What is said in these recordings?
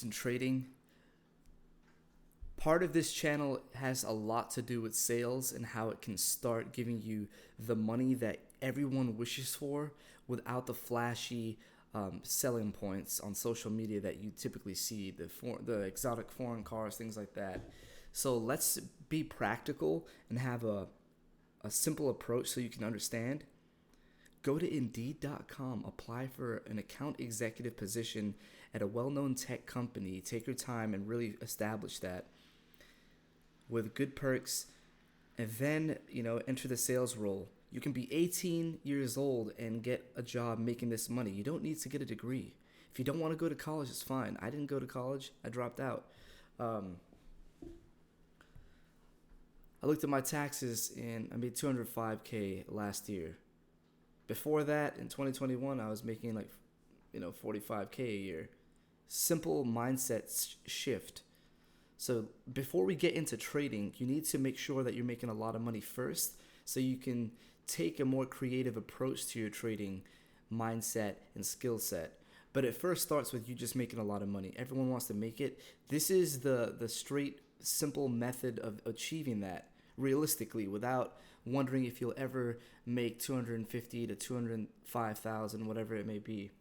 in trading. Part of this channel has a lot to do with sales and how it can start giving you the money that everyone wishes for without the flashy selling points on social media that you typically see, the exotic foreign cars, things like that. So let's be practical and have a simple approach so you can understand. Go to Indeed.com, apply for an account executive position at a well-known tech company. Take your time and really establish that with good perks, and then enter the sales role. You can be 18 years old and get a job making this money. You don't need to get a degree. If you don't want to go to college, it's fine. I didn't go to college. I dropped out. I looked at my taxes and I made $205K last year. Before that, in 2021, I was making like, $45K a year. Simple mindset shift. So before we get into trading, you need to make sure that you're making a lot of money first so you can take a more creative approach to your trading mindset and skill set. But it first starts with you just making a lot of money. Everyone wants to make it. This is the straight, simple method of achieving that realistically without wondering if you'll ever make 250 to 205,000, whatever it may be.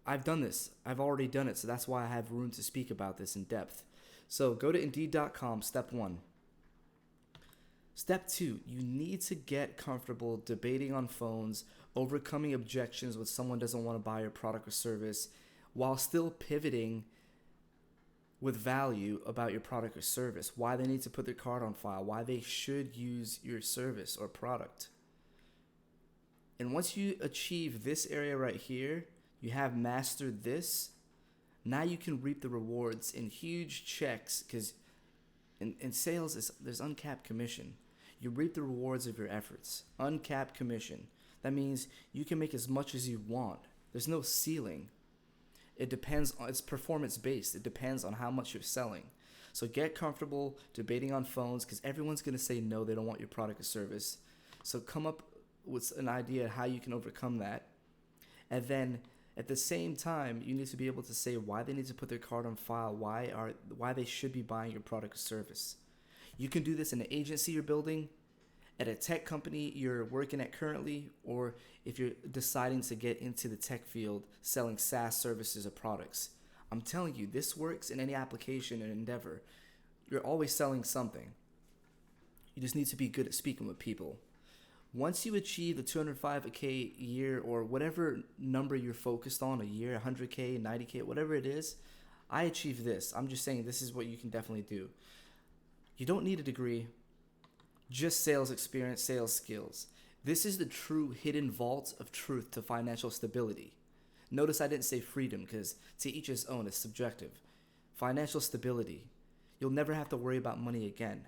I've done this. I've already done it, so that's why I have room to speak about this in depth. So go to Indeed.com, step 1. Step 2, you need to get comfortable debating on phones, overcoming objections when someone doesn't want to buy your product or service, while still pivoting with value about your product or service, why they need to put their card on file, why they should use your service or product. And once you achieve this area right here, you have mastered this, now you can reap the rewards in huge checks, because in sales, there's uncapped commission. You reap the rewards of your efforts. Uncapped commission. That means you can make as much as you want. There's no ceiling. It depends on, it's performance based. It depends on how much you're selling. So get comfortable debating on phones, because everyone's going to say no, they don't want your product or service. So come up with an idea how you can overcome that. And then at the same time, you need to be able to say why they need to put their card on file, why they should be buying your product or service. You can do this in an agency you're building, at a tech company you're working at currently, or if you're deciding to get into the tech field selling Saas services or products. I'm telling you, this works in any application and endeavor. You're always selling something. You just need to be good at speaking with people. Once you achieve the 205K a year, or whatever number you're focused on, a year, 100K, 90K, whatever it is, I achieved this. I'm just saying this is what you can definitely do. You don't need a degree, just sales experience, sales skills. This is the true hidden vault of truth to financial stability. Notice I didn't say freedom, because to each his own, it's subjective. Financial stability. You'll never have to worry about money again.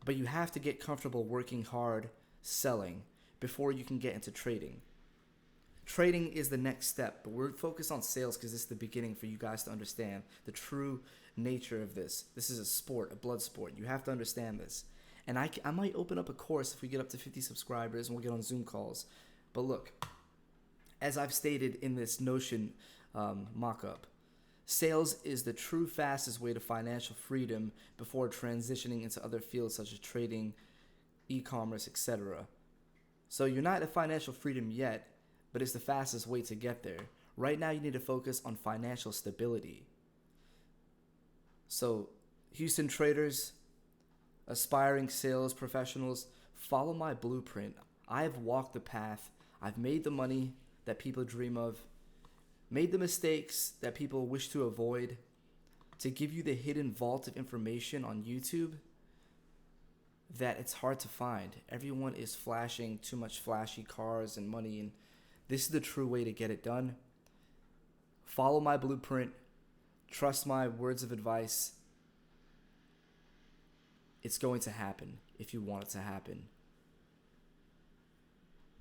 But you have to get comfortable working hard, selling, before you can get into trading. Trading is the next step, but we're focused on sales because this is the beginning for you guys to understand the true nature of this. This is a sport, a blood sport. You have to understand this. And I might open up a course if we get up to 50 subscribers and we'll get on Zoom calls. But look, as I've stated in this Notion mock-up, sales is the true fastest way to financial freedom before transitioning into other fields such as trading, e-commerce, etc. So you're not at financial freedom yet, but it's the fastest way to get there. Right now you need to focus on financial stability. So Houston traders, aspiring sales professionals, follow my blueprint. I have walked the path. I've made the money that people dream of, made the mistakes that people wish to avoid, to give you the hidden vault of information on YouTube that it's hard to find. Everyone is flashing too much flashy cars and money, and this is the true way to get it done. Follow my blueprint. Trust my words of advice. It's going to happen if you want it to happen.